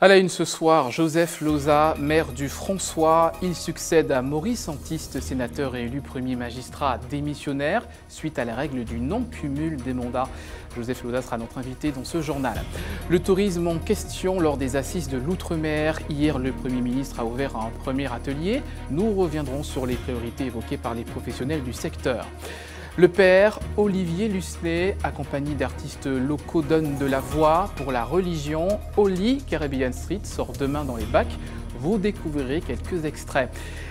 À la une ce soir, Joseph Loza, maire du François. Il succède à Maurice Antiste, sénateur et élu premier magistrat démissionnaire, suite à la règle du non-cumul des mandats. Joseph Loza sera notre invité dans ce journal. Le tourisme en question lors des assises de l'Outre-mer. Hier, le Premier ministre a ouvert un premier atelier. Nous reviendrons sur les priorités évoquées par les professionnels du secteur. Le père Olivier Lucenay, accompagné d'artistes locaux, donne de la voix pour la religion. Holy Caribbean Street sort demain dans les bacs. Vous découvrirez quelques extraits.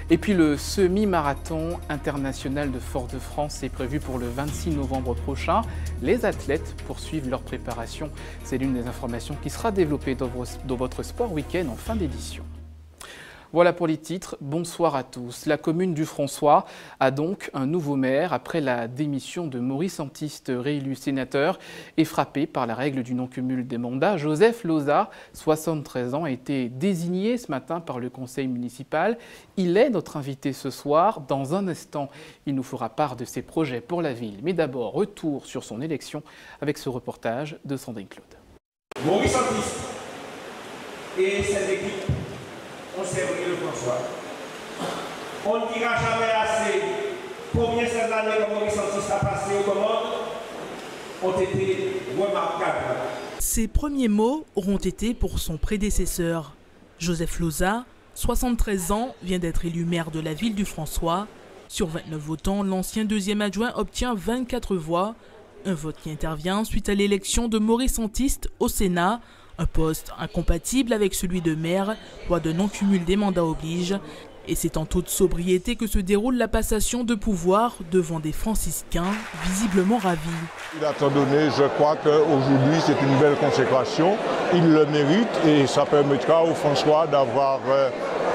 Et puis le semi-marathon international de Fort-de-France est prévu pour le 26 novembre prochain. Les athlètes poursuivent leur préparation. C'est l'une des informations qui sera développée dans votre Sport Week-end en fin d'édition. Voilà pour les titres. Bonsoir à tous. La commune du François a donc un nouveau maire après la démission de Maurice Antiste, réélu sénateur et frappé par la règle du non-cumul des mandats. Joseph Loza, 73 ans, a été désigné ce matin par le conseil municipal. Il est notre invité ce soir. Dans un instant, il nous fera part de ses projets pour la ville. Mais d'abord, retour sur son élection avec ce reportage de Sandrine Claude. Maurice Antiste et ses équipes ont servi le François. On ne dira jamais assez combien ces années que Maurice Antiste a passé aux commandes ont été remarquables. Ses premiers mots auront été pour son prédécesseur. Joseph Loza, 73 ans, vient d'être élu maire de la ville du François. Sur 29 votants, l'ancien deuxième adjoint obtient 24 voix. Un vote qui intervient suite à l'élection de Maurice Antiste au Sénat. Un poste incompatible avec celui de maire, loi de non-cumul des mandats oblige. Et c'est en toute sobriété que se déroule la passation de pouvoir devant des franciscains visiblement ravis. Étant donné, je crois qu'aujourd'hui c'est une belle consécration. Il le mérite et ça permettra au François d'avoir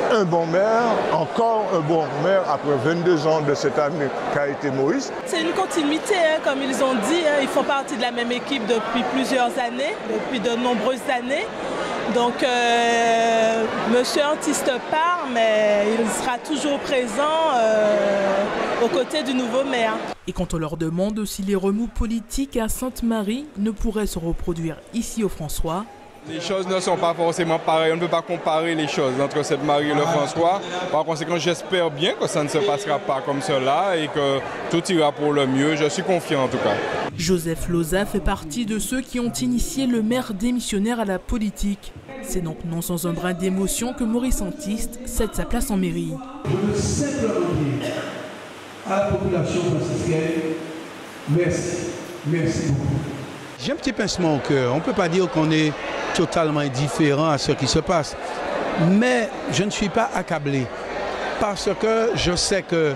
un bon maire, encore un bon maire après 22 ans de cette année qu'a été Maurice. C'est une continuité, comme ils ont dit. Ils font partie de la même équipe depuis plusieurs années, depuis de nombreuses années. Donc, Monsieur Antiste part, mais il sera toujours présent aux côtés du nouveau maire. Et quand on leur demande si les remous politiques à Sainte-Marie ne pourraient se reproduire ici au François, les choses ne sont pas forcément pareilles. On ne peut pas comparer les choses entre Sainte-Marie et le François. Par conséquent, j'espère bien que ça ne se passera pas comme cela et que tout ira pour le mieux. Je suis confiant en tout cas. Joseph Loza fait partie de ceux qui ont initié le maire démissionnaire à la politique. C'est donc non sans un brin d'émotion que Maurice Antiste cède sa place en mairie. Je veux simplement dire à la population franciscaine, merci, merci beaucoup. J'ai un petit pincement au cœur. On ne peut pas dire qu'on est totalement indifférent à ce qui se passe. Mais je ne suis pas accablé parce que je sais que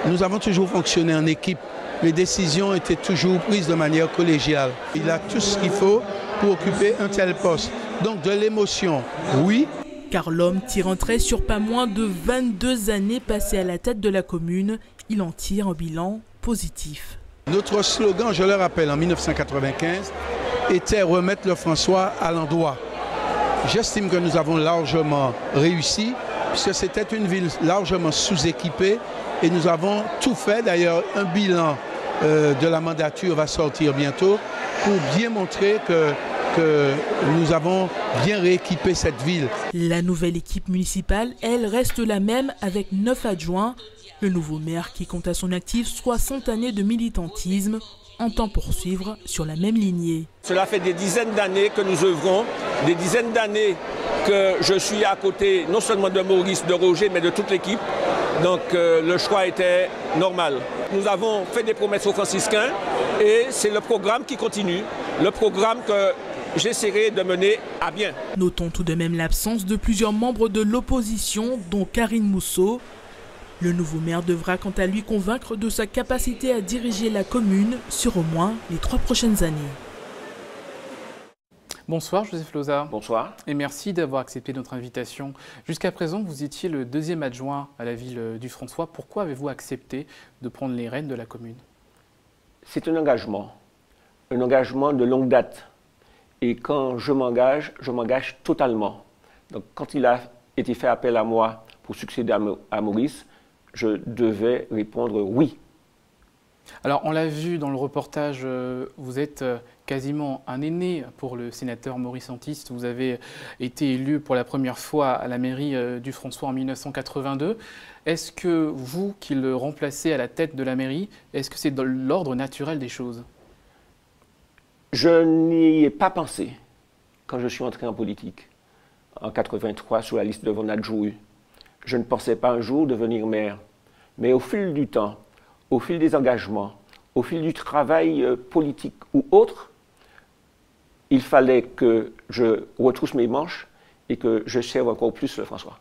nous avons toujours fonctionné en équipe. Les décisions étaient toujours prises de manière collégiale. Il a tout ce qu'il faut pour occuper un tel poste. Donc de l'émotion, oui. Car l'homme tire un trait sur pas moins de 22 années passées à la tête de la commune. Il en tire un bilan positif. Notre slogan, je le rappelle, en 1995, était « Remettre le François à l'endroit ». J'estime que nous avons largement réussi, puisque c'était une ville largement sous-équipée et nous avons tout fait. D'ailleurs, un bilan de la mandature va sortir bientôt pour bien montrer que nous avons bien rééquipé cette ville. La nouvelle équipe municipale, elle, reste la même avec 9 adjoints. Le nouveau maire, qui compte à son actif 60 années de militantisme, entend poursuivre sur la même lignée. Cela fait des dizaines d'années que nous œuvrons, des dizaines d'années que je suis à côté non seulement de Maurice, de Roger, mais de toute l'équipe. Donc le choix était normal. Nous avons fait des promesses aux franciscains et c'est le programme qui continue, le programme que j'essaierai de mener à bien. Notons tout de même l'absence de plusieurs membres de l'opposition, dont Karine Mousseau. Le nouveau maire devra quant à lui convaincre de sa capacité à diriger la commune sur au moins les 3 prochaines années. Bonsoir Joseph Loza. Bonsoir. Et merci d'avoir accepté notre invitation. Jusqu'à présent, vous étiez le deuxième adjoint à la ville du François. Pourquoi avez-vous accepté de prendre les rênes de la commune? C'est un engagement de longue date. Et quand je m'engage totalement. Donc quand il a été fait appel à moi pour succéder à Maurice, je devais répondre oui. Alors, on l'a vu dans le reportage, vous êtes quasiment un aîné pour le sénateur Maurice Antiste. Vous avez été élu pour la première fois à la mairie du François en 1982. Est-ce que vous, qui le remplacez à la tête de la mairie, est-ce que c'est dans l'ordre naturel des choses? Je n'y ai pas pensé quand je suis entré en politique, en 83, sur la liste de Von Adjoui. Je ne pensais pas un jour devenir maire. Mais au fil du temps, au fil des engagements, au fil du travail politique ou autre, il fallait que je retrousse mes manches et que je serve encore plus le François.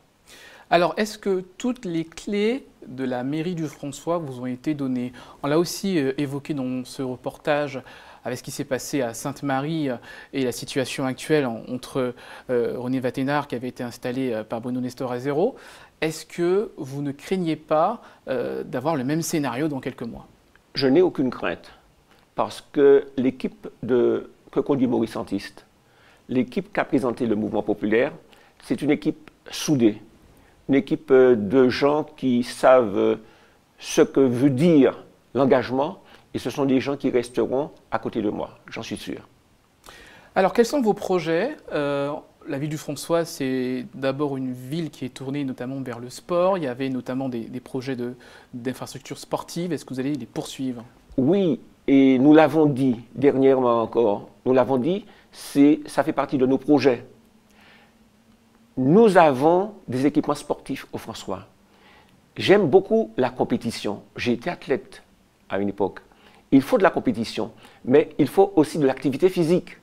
Alors, est-ce que toutes les clés de la mairie du François vous ont été données? On l'a aussi évoqué dans ce reportage avec ce qui s'est passé à Sainte-Marie et la situation actuelle entre René Watténard qui avait été installé par Bruno Nestor à zéro. Est-ce que vous ne craignez pas d'avoir le même scénario dans quelques mois? Je n'ai aucune crainte parce que l'équipe que conduit Maurice Antiste, l'équipe qu'a présenté le mouvement populaire, c'est une équipe soudée, une équipe de gens qui savent ce que veut dire l'engagement et ce sont des gens qui resteront à côté de moi, j'en suis sûr. Alors, quels sont vos projets? La ville du François, c'est d'abord une ville qui est tournée notamment vers le sport. Il y avait notamment des projets d'infrastructures sportives. Est-ce que vous allez les poursuivre? Oui, et nous l'avons dit dernièrement encore. Nous l'avons dit, ça fait partie de nos projets. Nous avons des équipements sportifs au François. J'aime beaucoup la compétition. J'ai été athlète à une époque. Il faut de la compétition, mais il faut aussi de l'activité physique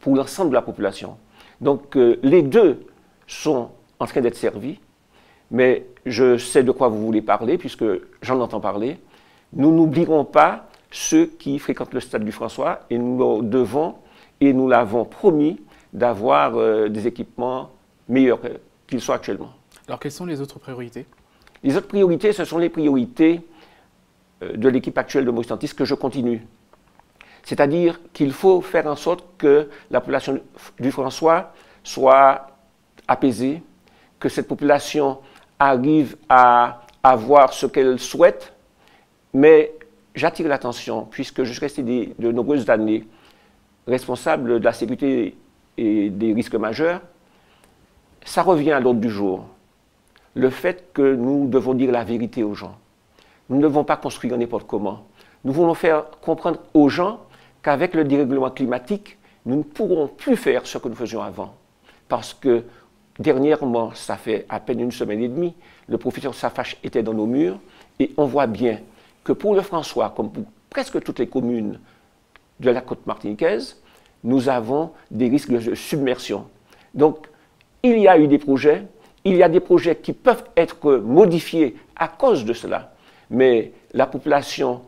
pour l'ensemble de la population. Donc les deux sont en train d'être servis, mais je sais de quoi vous voulez parler puisque j'en entends parler. Nous n'oublierons pas ceux qui fréquentent le stade du François et nous devons, et nous l'avons promis, d'avoir des équipements meilleurs qu'ils soient actuellement. Alors quelles sont les autres priorités? Les autres priorités, ce sont les priorités de l'équipe actuelle de Maurice Antiste que je continue. C'est-à-dire qu'il faut faire en sorte que la population du François soit apaisée, que cette population arrive à avoir ce qu'elle souhaite, mais j'attire l'attention, puisque je suis resté de nombreuses années responsable de la sécurité et des risques majeurs, ça revient à l'ordre du jour. Le fait que nous devons dire la vérité aux gens. Nous ne devons pas construire n'importe comment. Nous voulons faire comprendre aux gens qu'avec le dérèglement climatique, nous ne pourrons plus faire ce que nous faisions avant. Parce que dernièrement, ça fait à peine une semaine et demie, le professeur Safache était dans nos murs et on voit bien que pour le François, comme pour presque toutes les communes de la côte martiniquaise, nous avons des risques de submersion. Donc, il y a eu des projets, il y a des projets qui peuvent être modifiés à cause de cela. Mais la population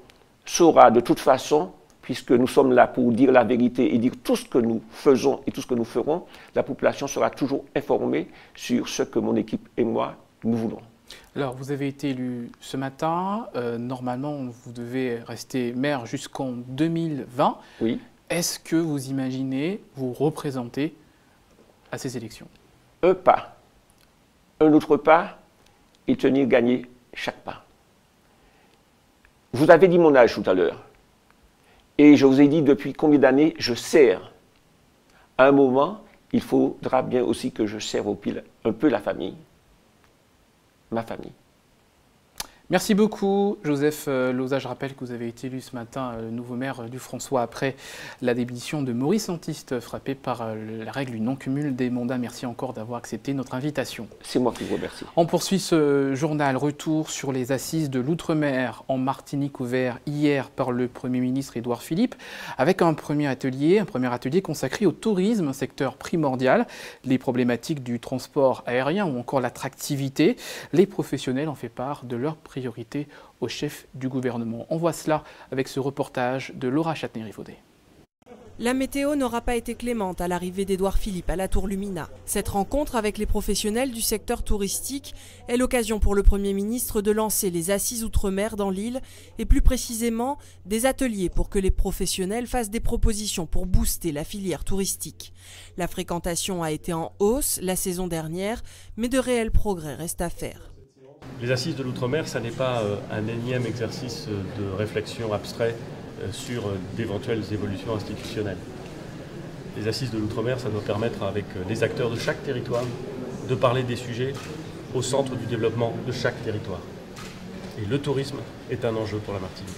saura de toute façon, puisque nous sommes là pour dire la vérité et dire tout ce que nous faisons et tout ce que nous ferons, la population sera toujours informée sur ce que mon équipe et moi, nous voulons. Alors, vous avez été élu ce matin. Normalement, vous devez rester maire jusqu'en 2020. Oui. Est-ce que vous imaginez vous représenter à ces élections? Un pas, un autre pas et tenir gagner chaque pas. Vous avez dit mon âge tout à l'heure. Et je vous ai dit depuis combien d'années je sers. À un moment, il faudra bien aussi que je serve un peu la famille. Ma famille. Merci beaucoup, Joseph Loza. Je rappelle que vous avez été élu ce matin nouveau maire du François après la démission de Maurice Antiste, frappé par la règle du non-cumul des mandats. Merci encore d'avoir accepté notre invitation. C'est moi qui vous remercie. On poursuit ce journal. Retour sur les assises de l'outre-mer en Martinique, ouvert hier par le Premier ministre Édouard Philippe, avec un premier atelier consacré au tourisme, un secteur primordial. Les problématiques du transport aérien ou encore l'attractivité. Les professionnels en fait part de leurs priorité au chef du gouvernement. On voit cela avec ce reportage de Laura Châtenay-Rivaudet. La météo n'aura pas été clémente à l'arrivée d'Édouard Philippe à la Tour Lumina. Cette rencontre avec les professionnels du secteur touristique est l'occasion pour le Premier ministre de lancer les assises outre-mer dans l'île et plus précisément des ateliers pour que les professionnels fassent des propositions pour booster la filière touristique. La fréquentation a été en hausse la saison dernière, mais de réels progrès restent à faire. Les assises de l'outre-mer, ça n'est pas un énième exercice de réflexion abstrait sur d'éventuelles évolutions institutionnelles. Les assises de l'outre-mer, ça doit permettre avec les acteurs de chaque territoire de parler des sujets au centre du développement de chaque territoire. Et le tourisme est un enjeu pour la Martinique.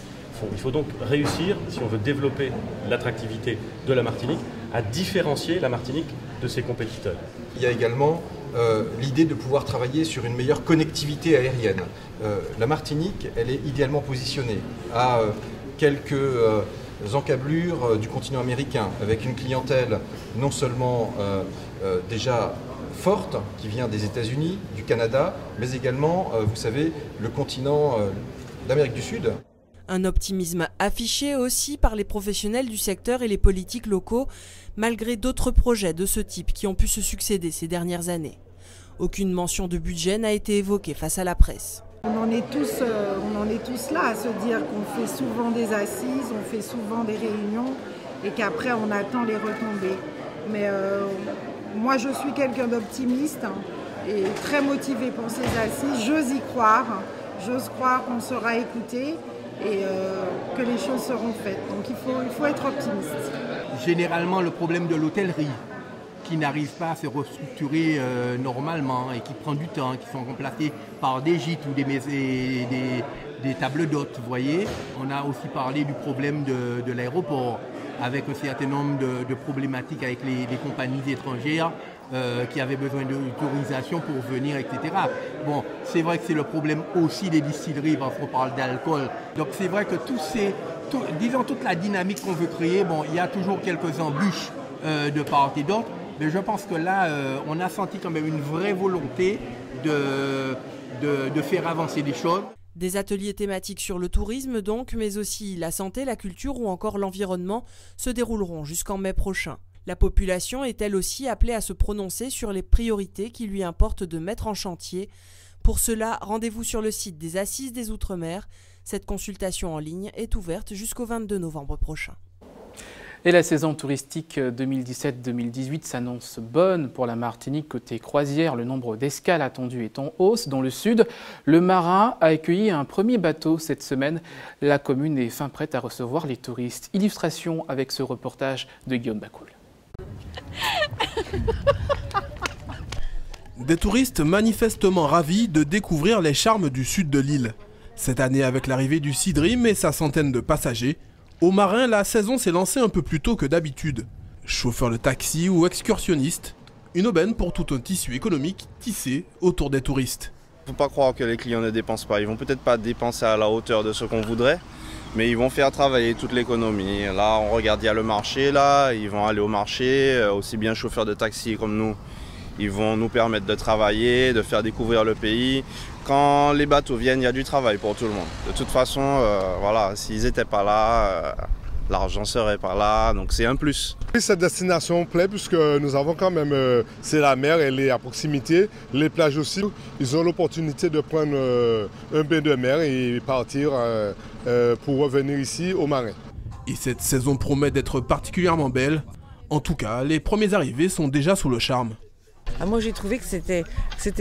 Il faut donc réussir, si on veut développer l'attractivité de la Martinique, à différencier la Martinique de ses compétiteurs. Il y a également l'idée de pouvoir travailler sur une meilleure connectivité aérienne. La Martinique, elle est idéalement positionnée à quelques encablures du continent américain, avec une clientèle non seulement déjà forte, qui vient des États-Unis, du Canada, mais également, vous savez, le continent d'Amérique du Sud. Un optimisme affiché aussi par les professionnels du secteur et les politiques locaux, malgré d'autres projets de ce type qui ont pu se succéder ces dernières années. Aucune mention de budget n'a été évoquée face à la presse. On en est tous là à se dire qu'on fait souvent des assises, on fait souvent des réunions et qu'après on attend les retombées. Mais moi je suis quelqu'un d'optimiste et très motivé pour ces assises. J'ose y croire, j'ose croire qu'on sera écouté et que les choses seront faites. Donc il faut être optimiste. Généralement le problème de l'hôtellerie qui n'arrive pas à se restructurer normalement et qui prend du temps, qui sont remplacés par des gîtes ou des tables d'hôtes, vous voyez. On a aussi parlé du problème de l'aéroport, avec un certain nombre de problématiques avec les compagnies étrangères qui avaient besoin d'autorisation pour venir, etc. Bon, c'est vrai que c'est le problème aussi des distilleries parce qu'on parle d'alcool. Donc c'est vrai que disons toute la dynamique qu'on veut créer, bon, il y a toujours quelques embûches de part et d'autre, mais je pense que là, on a senti quand même une vraie volonté de faire avancer les choses. Des ateliers thématiques sur le tourisme donc, mais aussi la santé, la culture ou encore l'environnement se dérouleront jusqu'en mai prochain. La population est elle aussi appelée à se prononcer sur les priorités qui lui importe de mettre en chantier. Pour cela, rendez-vous sur le site des Assises des Outre-mer. Cette consultation en ligne est ouverte jusqu'au 22 novembre prochain. Et la saison touristique 2017-2018 s'annonce bonne pour la Martinique. Côté croisière, le nombre d'escales attendues est en hausse. Dans le sud, le Marin a accueilli un premier bateau cette semaine. La commune est fin prête à recevoir les touristes. Illustration avec ce reportage de Guillaume Bacoul. Des touristes manifestement ravis de découvrir les charmes du sud de l'île. Cette année, avec l'arrivée du Sea Dream et sa centaine de passagers, au Marin, la saison s'est lancée un peu plus tôt que d'habitude. Chauffeurs de taxi ou excursionnistes, une aubaine pour tout un tissu économique tissé autour des touristes. Il ne faut pas croire que les clients ne dépensent pas. Ils vont peut-être pas dépenser à la hauteur de ce qu'on voudrait, mais ils vont faire travailler toute l'économie. Là, on regarde, il y a le marché, là, ils vont aller au marché, aussi bien chauffeurs de taxi comme nous. Ils vont nous permettre de travailler, de faire découvrir le pays. Quand les bateaux viennent, il y a du travail pour tout le monde. De toute façon, voilà, s'ils n'étaient pas là, l'argent serait pas là, donc c'est un plus. Cette destination plaît puisque nous avons quand même, c'est la mer, elle est à proximité, les plages aussi. Ils ont l'opportunité de prendre un bain de mer et partir pour revenir ici au Marin. Et cette saison promet d'être particulièrement belle. En tout cas, les premiers arrivés sont déjà sous le charme. Ah, moi j'ai trouvé que c'était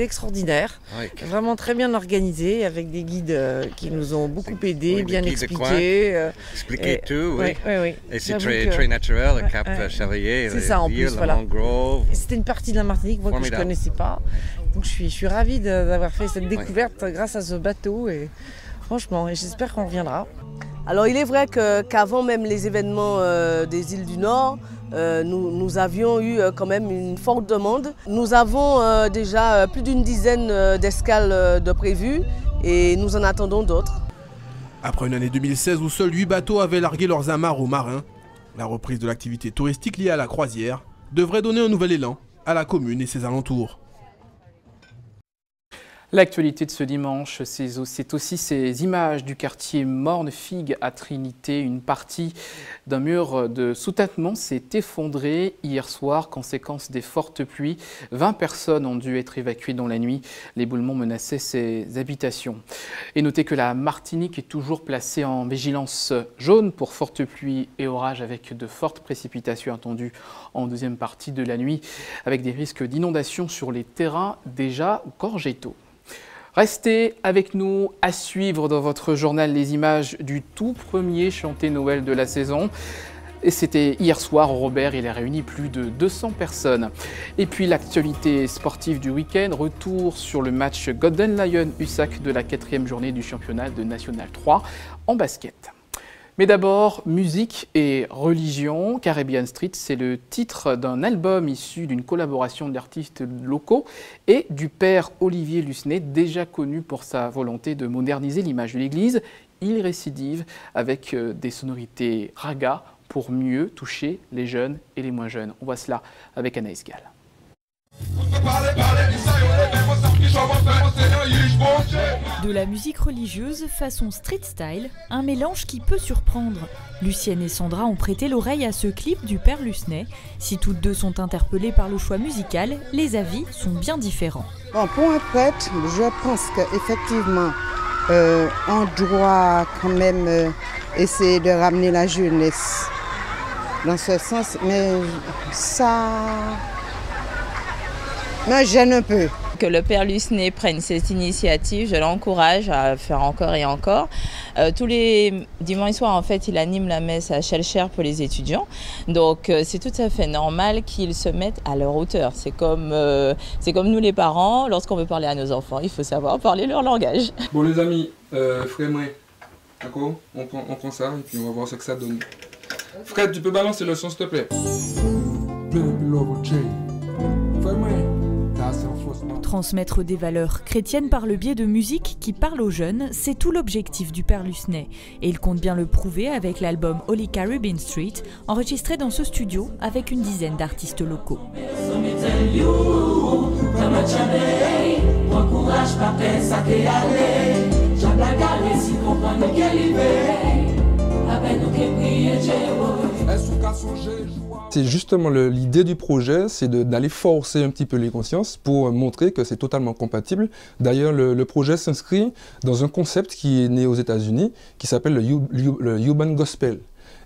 extraordinaire, vraiment très bien organisé, avec des guides qui nous ont beaucoup aidés, bien expliqués. Expliqué tout, oui. Oui. Et c'est très naturel, le Cap Chevalier, c'est ça en ville, plus, voilà. Mangrove. C'était une partie de la Martinique moi, que je ne connaissais pas, donc je suis ravie d'avoir fait cette découverte grâce à ce bateau, et franchement, j'espère qu'on reviendra. Alors il est vrai qu'avant même les événements des îles du Nord, nous avions eu quand même une forte demande. Nous avons déjà plus d'une dizaine d'escales de prévues et nous en attendons d'autres. Après une année 2016 où seuls 8 bateaux avaient largué leurs amarres au Marin, la reprise de l'activité touristique liée à la croisière devrait donner un nouvel élan à la commune et ses alentours. L'actualité de ce dimanche, c'est aussi ces images du quartier Morne-Figue à Trinité. Une partie d'un mur de soutènement s'est effondré hier soir, conséquence des fortes pluies. 20 personnes ont dû être évacuées dans la nuit. L'éboulement menaçait ces habitations. Et notez que la Martinique est toujours placée en vigilance jaune pour fortes pluies et orages, avec de fortes précipitations attendues en deuxième partie de la nuit, avec des risques d'inondation sur les terrains déjà gorgés d'eau. Restez avec nous, à suivre dans votre journal les images du tout premier chanté Noël de la saison. Et c'était hier soir au Robert, il a réuni plus de 200 personnes. Et puis l'actualité sportive du week-end, retour sur le match Golden Lion USAC de la 4e journée du championnat de National 3 en basket. Mais d'abord, musique et religion. Caribbean Street, c'est le titre d'un album issu d'une collaboration d'artistes locaux et du père Olivier Lucenay, déjà connu pour sa volonté de moderniser l'image de l'église. Il récidive avec des sonorités raga pour mieux toucher les jeunes et les moins jeunes. On voit cela avec Anaïs Gall. De la musique religieuse façon street style, un mélange qui peut surprendre. Lucienne et Sandra ont prêté l'oreille à ce clip du père Lucenay. Si toutes deux sont interpellées par le choix musical, les avis sont bien différents. Bon, pour un prêtre, je pense qu'effectivement, on doit quand même essayer de ramener la jeunesse dans ce sens, mais ça me gêne un peu. Que le père Lucenay prenne cette initiative, je l'encourage à faire encore et encore. Tous les dimanches soirs, en fait, il anime la messe à Shellshare pour les étudiants. Donc, c'est tout à fait normal qu'ils se mettent à leur hauteur. C'est comme nous les parents, lorsqu'on veut parler à nos enfants, il faut savoir parler leur langage. Bon les amis, Fred, d'accord, on prend ça et puis on va voir ce que ça donne. Fred, tu peux balancer le son s'il te plaît. Transmettre des valeurs chrétiennes par le biais de musique qui parle aux jeunes, c'est tout l'objectif du père Lucenay. Et il compte bien le prouver avec l'album Holy Caribbean Street, enregistré dans ce studio avec une dizaine d'artistes locaux. C'est justement l'idée du projet, c'est d'aller forcer un petit peu les consciences pour montrer que c'est totalement compatible. D'ailleurs, le projet s'inscrit dans un concept qui est né aux États-Unis, qui s'appelle le Urban Gospel.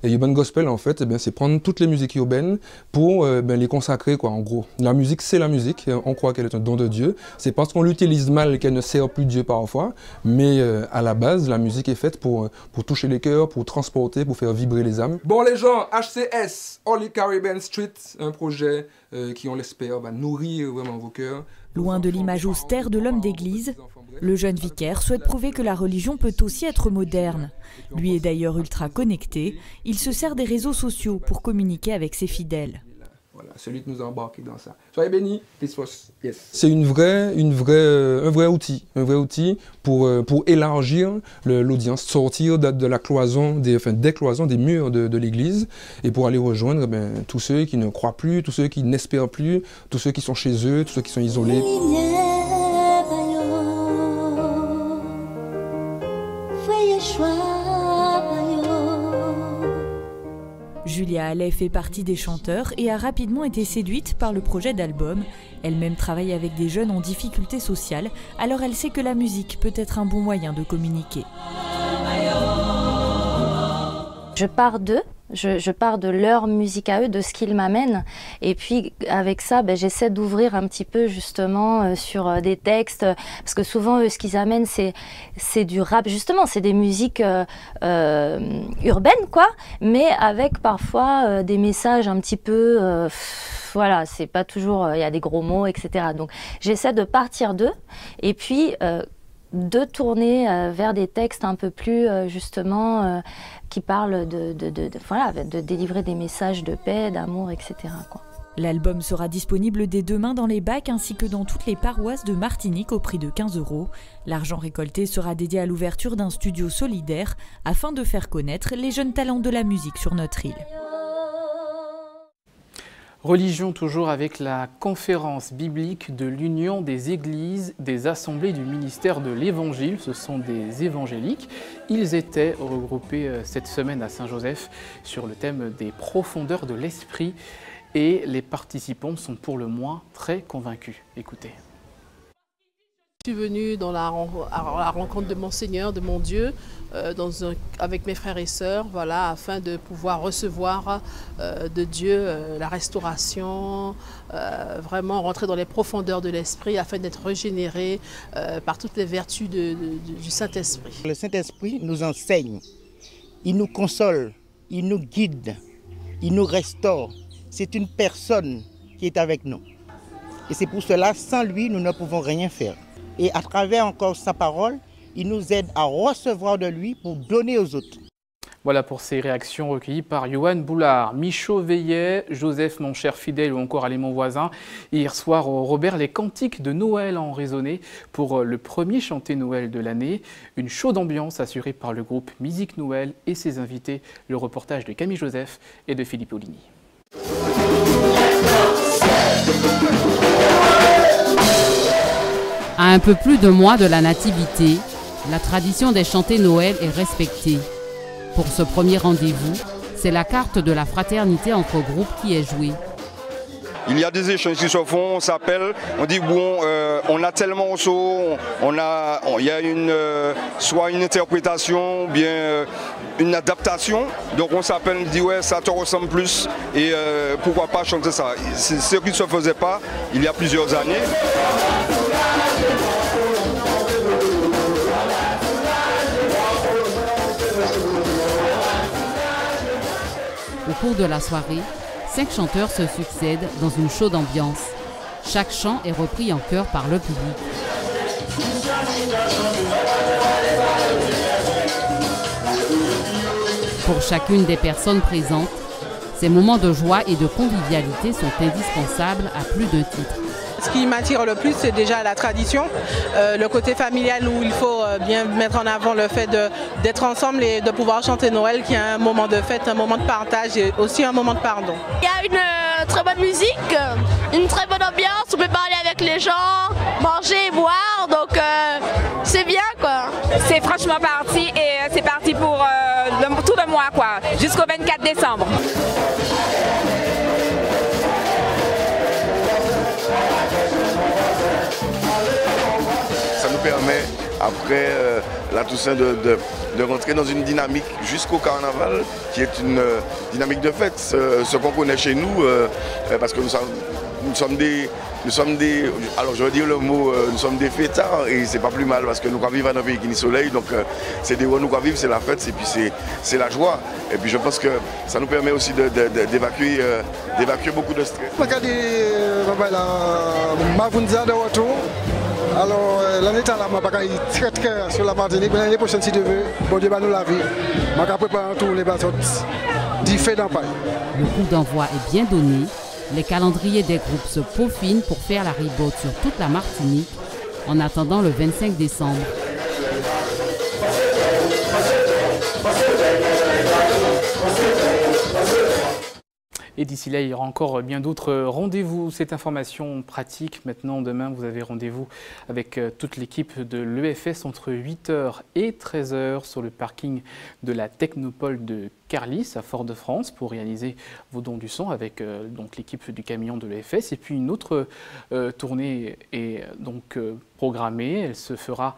Et Urban Gospel, en fait, c'est prendre toutes les musiques urbaines pour les consacrer, quoi, en gros. La musique, c'est la musique, on croit qu'elle est un don de Dieu. C'est parce qu'on l'utilise mal qu'elle ne sert plus Dieu parfois, mais à la base, la musique est faite pour toucher les cœurs, pour transporter, pour faire vibrer les âmes. Bon les gens, HCS, Holy Caribbean Street, un projet qui, on l'espère, va nourrir vraiment vos cœurs. Loin de l'image austère de l'homme d'église, le jeune vicaire souhaite prouver que la religion peut aussi être moderne. Lui est d'ailleurs ultra connecté, il se sert des réseaux sociaux pour communiquer avec ses fidèles. Voilà, celui qui nous a embarqués dans ça. Soyez bénis, yes. C'est un vrai outil pour élargir l'audience, sortir de la cloison, des cloisons, des murs de l'église, et pour aller rejoindre tous ceux qui ne croient plus, tous ceux qui n'espèrent plus, tous ceux qui sont chez eux, tous ceux qui sont isolés. Julia Allais fait partie des chanteurs et a rapidement été séduite par le projet d'album. Elle-même travaille avec des jeunes en difficulté sociale, alors elle sait que la musique peut être un bon moyen de communiquer. Je pars d'eux, je pars de leur musique à eux, de ce qu'ils m'amènent. Et puis avec ça, j'essaie d'ouvrir un petit peu justement sur des textes. Parce que souvent, eux, ce qu'ils amènent, c'est du rap. Justement, c'est des musiques urbaines, quoi. Mais avec parfois des messages un petit peu... voilà, c'est pas toujours... Il y a des gros mots, etc. Donc j'essaie de partir d'eux. Et puis... de tourner vers des textes un peu plus justement qui parlent de délivrer des messages de paix, d'amour, etc. quoi. L'album sera disponible dès demain dans les bacs ainsi que dans toutes les paroisses de Martinique au prix de 15 €. L'argent récolté sera dédié à l'ouverture d'un studio solidaire afin de faire connaître les jeunes talents de la musique sur notre île. Religion toujours avec la conférence biblique de l'Union des Églises des Assemblées du ministère de l'Évangile. Ce sont des évangéliques. Ils étaient regroupés cette semaine à Saint-Joseph sur le thème des profondeurs de l'esprit et les participants sont pour le moins très convaincus. Écoutez. Je suis venue à la rencontre de mon Seigneur, de mon Dieu, avec mes frères et sœurs, voilà, afin de pouvoir recevoir de Dieu la restauration, vraiment rentrer dans les profondeurs de l'esprit afin d'être régénéré par toutes les vertus du Saint-Esprit. Le Saint-Esprit nous enseigne, il nous console, il nous guide, il nous restaure. C'est une personne qui est avec nous. Et c'est pour cela, sans lui, nous ne pouvons rien faire. Et à travers encore sa parole, il nous aide à recevoir de lui pour donner aux autres. Voilà pour ces réactions recueillies par Yoann Boulard. Michaud veillait, Joseph mon cher fidèle ou encore Allez mon voisin. Hier soir au Robert, les cantiques de Noël ont résonné pour le premier chanté Noël de l'année. Une chaude ambiance assurée par le groupe Musique Noël et ses invités. Le reportage de Camille Joseph et de Philippe Oligny. À un peu plus de mois de la nativité, la tradition des chantés Noël est respectée. Pour ce premier rendez-vous, c'est la carte de la fraternité entre groupes qui est jouée. Il y a des échanges qui se font, on s'appelle, on dit bon, on a tel morceau, il y a soit une interprétation, ou bien une adaptation. Donc on s'appelle, on dit ouais, ça te ressemble plus et pourquoi pas chanter ça. C'est ce qui ne se faisait pas il y a plusieurs années. Au cours de la soirée, 5 chanteurs se succèdent dans une chaude ambiance. Chaque chant est repris en chœur par le public. Pour chacune des personnes présentes, ces moments de joie et de convivialité sont indispensables à plus d'un titre. Ce qui m'attire le plus, c'est déjà la tradition, le côté familial où il faut bien mettre en avant le fait d'être ensemble et de pouvoir chanter Noël, qui est un moment de fête, un moment de partage et aussi un moment de pardon. Il y a une très bonne musique, une très bonne ambiance, on peut parler avec les gens, manger, boire, donc c'est bien quoi. C'est franchement parti et c'est parti pour tout le mois quoi, jusqu'au 24 décembre. Ça nous permet, après la Toussaint, de rentrer dans une dynamique jusqu'au carnaval, qui est une dynamique de fête. Ce qu'on connaît chez nous, parce que nous sommes des, alors je veux dire le mot, nous sommes des fêtards, et c'est pas plus mal, parce que nous vivons dans un pays qui est soleil, donc c'est des où nous vivons, c'est la fête, et puis c'est la joie. Et puis je pense que ça nous permet aussi d'évacuer beaucoup de stress. Alors l'année là, je suis très sur la Martinique, mais l'année prochaine si Dieu veut, bon Dieu va nous la vie. Je vais préparer tout les bateaux du fait d'empaille. Le coup d'envoi est bien donné. Les calendriers des groupes se peaufinent pour faire la ribote sur toute la Martinique en attendant le 25 décembre. Et d'ici là, il y aura encore bien d'autres rendez-vous. Cette information pratique, maintenant, demain, vous avez rendez-vous avec toute l'équipe de l'EFS entre 8h et 13h sur le parking de la Technopole de Carlis à Fort-de-France pour réaliser vos dons du son avec donc l'équipe du camion de l'EFS. Et puis une autre tournée est donc programmée. Elle se fera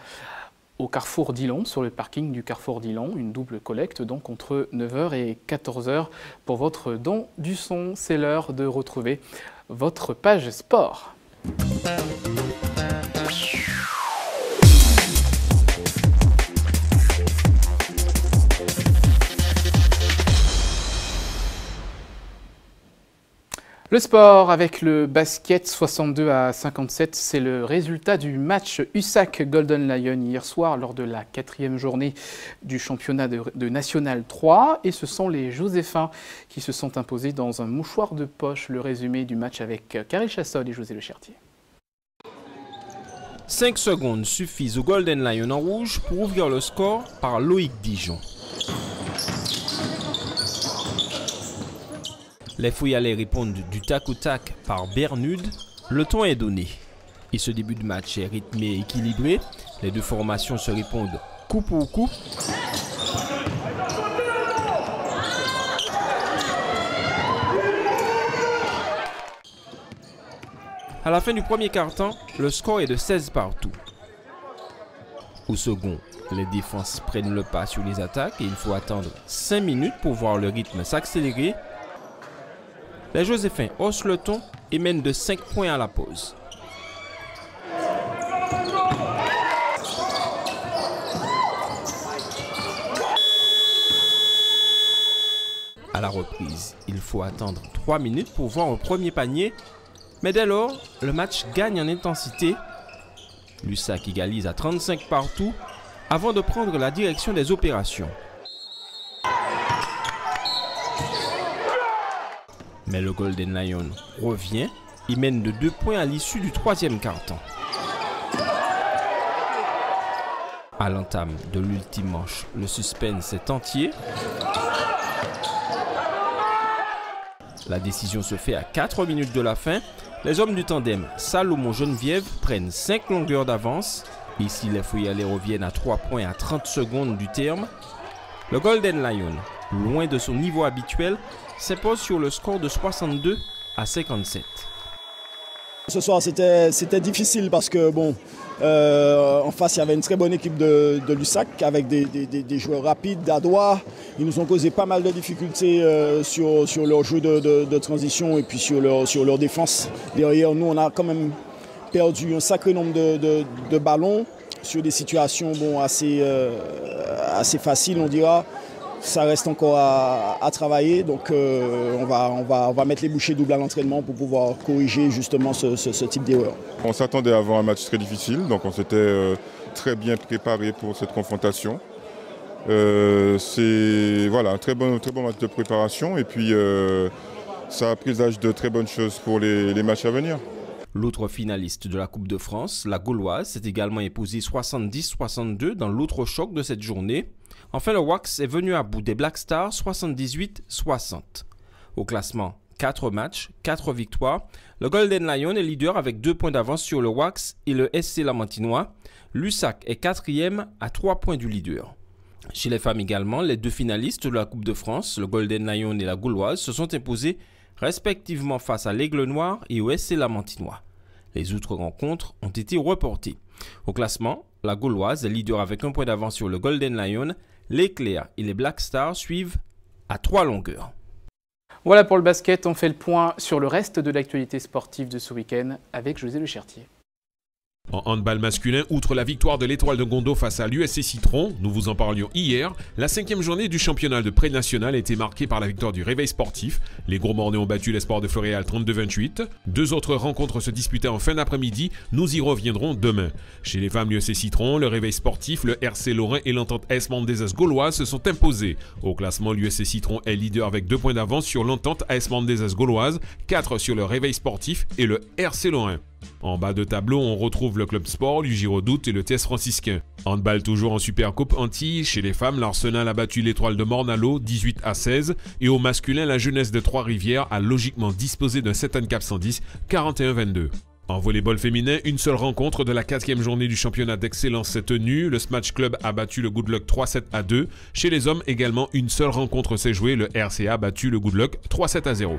au Carrefour d'Ilon, sur le parking du Carrefour d'Ilon, une double collecte donc entre 9h et 14h pour votre don du son. C'est l'heure de retrouver votre page sport. Le sport avec le basket 62-57, c'est le résultat du match USAC Golden Lion hier soir lors de la 4e journée du championnat de National 3. Et ce sont les Joséphins qui se sont imposés dans un mouchoir de poche. Le résumé du match avec Karel Chassol et José Le Chertier. 5 secondes suffisent au Golden Lion en rouge pour ouvrir le score par Loïc Dijon. Les Fouillalais répondent du tac au tac par Bernude. Le ton est donné. Et ce début de match est rythmé et équilibré. Les deux formations se répondent coup pour coup. À la fin du premier quart-temps, le score est de 16 partout. Au second, les défenses prennent le pas sur les attaques et il faut attendre 5 minutes pour voir le rythme s'accélérer. Les Joséphins haussent le ton et mènent de 5 points à la pause. À la reprise, il faut attendre 3 minutes pour voir un premier panier. Mais dès lors, le match gagne en intensité. Lussac égalise à 35 partout avant de prendre la direction des opérations. Mais le Golden Lion revient. Il mène de 2 points à l'issue du 3e quart-temps. À l'entame de l'ultime manche, le suspense est entier. La décision se fait à 4 minutes de la fin. Les hommes du tandem Salomon-Geneviève prennent 5 longueurs d'avance. Ici, les Fouillalais reviennent à 3 points à 30 secondes du terme. Le Golden Lion, loin de son niveau habituel, s'impose sur le score de 62 à 57. Ce soir, c'était difficile parce que, bon, en face, il y avait une très bonne équipe de Lussac avec des joueurs rapides, d'adroits. Ils nous ont causé pas mal de difficultés sur leur jeu de transition et puis sur leur défense. Derrière nous, on a quand même perdu un sacré nombre de ballons sur des situations bon, assez faciles, on dira. Ça reste encore à travailler, donc on va mettre les bouchées doubles à l'entraînement pour pouvoir corriger justement ce type d'erreur. On s'attendait à avoir un match très difficile, donc on s'était très bien préparé pour cette confrontation. C'est voilà, un très bon match de préparation et puis ça présage de très bonnes choses pour les matchs à venir. L'autre finaliste de la Coupe de France, la Gauloise, s'est également imposée 70-62 dans l'autre choc de cette journée. Enfin, le Wax est venu à bout des Black Stars 78-60. Au classement, 4 matchs, 4 victoires. Le Golden Lion est leader avec 2 points d'avance sur le Wax et le SC Lamantinois. Lussac est 4e à 3 points du leader. Chez les femmes également, les 2 finalistes de la Coupe de France, le Golden Lion et la Gauloise, se sont imposés respectivement face à l'Aigle Noir et au SC Lamantinois. Les autres rencontres ont été reportées. Au classement, la Gauloise est leader avec 1 point d'avance sur le Golden Lion. L'Éclair et les Black Stars suivent à 3 longueurs. Voilà pour le basket, on fait le point sur le reste de l'actualité sportive de ce week-end avec José Lechertier. En handball masculin, outre la victoire de l'Étoile de Gondo face à l'USC Citron, nous vous en parlions hier, la 5e journée du championnat de pré-national a été marquée par la victoire du Réveil sportif. Les Gros Mornais ont battu l'Espoir de Floréal 32-28. 2 autres rencontres se disputaient en fin d'après-midi, nous y reviendrons demain. Chez les femmes, l'USC Citron, le Réveil sportif, le RC Lorrain et l'entente AS Mendezes Gauloise se sont imposés. Au classement, l'USC Citron est leader avec 2 points d'avance sur l'entente AS Mendezes Gauloise, 4 sur le Réveil sportif et le RC Lorrain. En bas de tableau, on retrouve le Club Sport, l'UJ Redoute et le TS franciscain. Handball toujours en Supercoupe Antilles. Chez les femmes, l'Arsenal a battu l'Étoile de Morne-à-l'Eau 18-16. Et au masculin, la Jeunesse de Trois-Rivières a logiquement disposé d'un 7 Cap 110 41-22. En volleyball féminin, une seule rencontre de la 4e journée du championnat d'excellence s'est tenue. Le Smash Club a battu le Good Luck 3-7-2. Chez les hommes, également une seule rencontre s'est jouée. Le RCA a battu le Good Luck 3-7-0.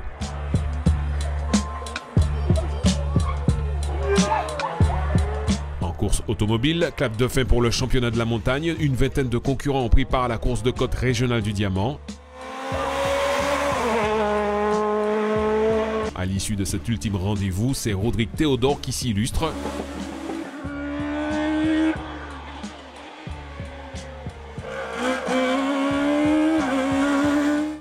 Course automobile, clap de fin pour le championnat de la montagne. Une vingtaine de concurrents ont pris part à la course de côte régionale du Diamant. À l'issue de cet ultime rendez-vous, c'est Rodrigue Théodore qui s'illustre.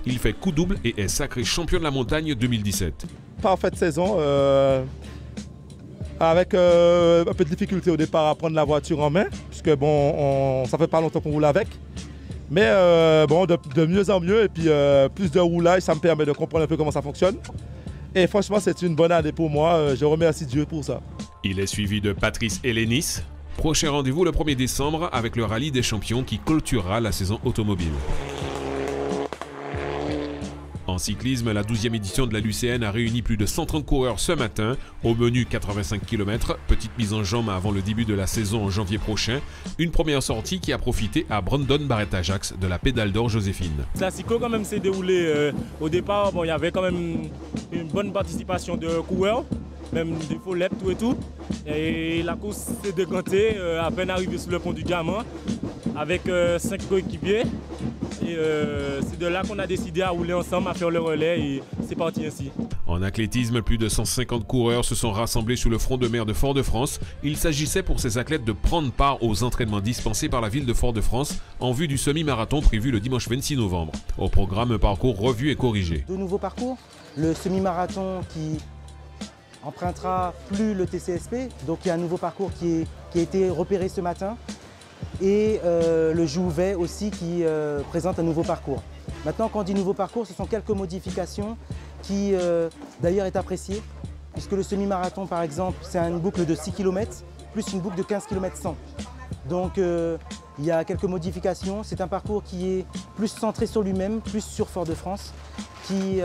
Il fait coup double et est sacré champion de la montagne 2017. Parfaite saison. Avec un peu de difficulté au départ à prendre la voiture en main, puisque bon, ça fait pas longtemps qu'on roule avec. Mais bon, de mieux en mieux, et puis plus de roulage, ça me permet de comprendre un peu comment ça fonctionne. Et franchement, c'est une bonne année pour moi, je remercie Dieu pour ça. Il est suivi de Patrice Hélénis. Prochain rendez-vous le 1er décembre avec le Rallye des Champions qui clôturera la saison automobile. En cyclisme, la 12e édition de la Lucéenne a réuni plus de 130 coureurs ce matin. Au menu 85 km, petite mise en jambe avant le début de la saison en janvier prochain. Une première sortie qui a profité à Brandon Barrett-Ajax de la pédale d'or Joséphine. Le Classico quand même s'est déroulé au départ. Bon, il y avait quand même une bonne participation de coureurs. même des follettes, tout et tout. Et la course s'est décantée à peine arrivé sur le pont du Diamant avec 5 coéquipiers. Et c'est de là qu'on a décidé à rouler ensemble, à faire le relais et c'est parti ainsi. En athlétisme, plus de 150 coureurs se sont rassemblés sur le front de mer de Fort-de-France. Il s'agissait pour ces athlètes de prendre part aux entraînements dispensés par la ville de Fort-de-France en vue du semi-marathon prévu le dimanche 26 novembre. Au programme, parcours revu et corrigé. De nouveaux parcours, le semi-marathon qui empruntera plus le TCSP, donc il y a un nouveau parcours qui a été repéré ce matin. Et le Jouvet aussi qui présente un nouveau parcours. Maintenant, quand on dit nouveau parcours, ce sont quelques modifications qui d'ailleurs est appréciée, puisque le semi-marathon par exemple, c'est une boucle de 6 km plus une boucle de 15 km 100. Donc il y a quelques modifications. C'est un parcours qui est plus centré sur lui-même, plus sur Fort-de-France, qui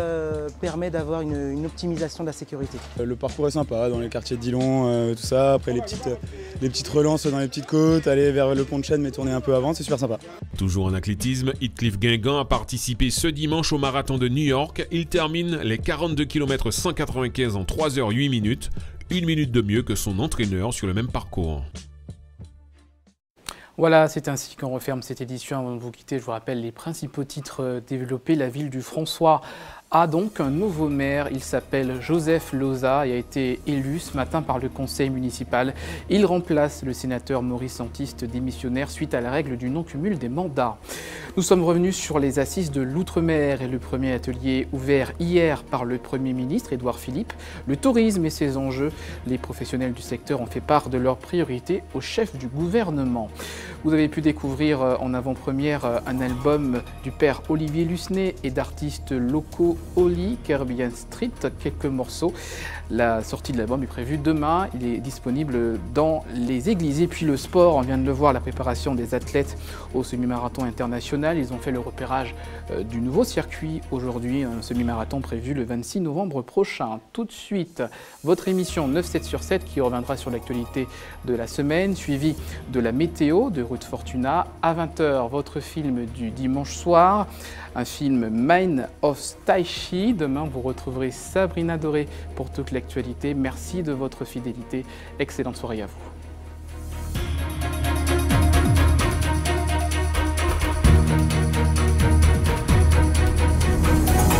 permet d'avoir une optimisation de la sécurité. Le parcours est sympa, dans les quartiers de Dillon, tout ça. Après les petites relances dans les petites côtes, aller vers le pont de Chêne mais tourner un peu avant, c'est super sympa. Toujours en athlétisme, Heathcliff Guingamp a participé ce dimanche au marathon de New York. Il termine les 42 km 195 en 3h08 minutes, 1 minute de mieux que son entraîneur sur le même parcours. Voilà, c'est ainsi qu'on referme cette édition. Avant de vous quitter, je vous rappelle les principaux titres développés. La ville du François a donc un nouveau maire. Il s'appelle Joseph Loza et a été élu ce matin par le conseil municipal. Il remplace le sénateur Maurice Santiste, démissionnaire suite à la règle du non-cumul des mandats. Nous sommes revenus sur les assises de l'outre-mer et le premier atelier ouvert hier par le Premier ministre Édouard Philippe. Le tourisme et ses enjeux, les professionnels du secteur ont fait part de leurs priorités au chef du gouvernement. Vous avez pu découvrir en avant-première un album du père Olivier Lussenet et d'artistes locaux Oli, Caribbean Street, quelques morceaux. La sortie de l'album est prévue demain. Il est disponible dans les églises. Et puis le sport, on vient de le voir, la préparation des athlètes au semi-marathon international. Ils ont fait le repérage du nouveau circuit aujourd'hui, un semi-marathon prévu le 26 novembre prochain. Tout de suite, votre émission 9-7 sur 7 qui reviendra sur l'actualité de la semaine, suivie de la météo de Ruth Fortuna. À 20h, votre film du dimanche soir, un film Mind of Tai Chi. Demain, vous retrouverez Sabrina Doré pour toute l'actualité. Merci de votre fidélité. Excellente soirée à vous.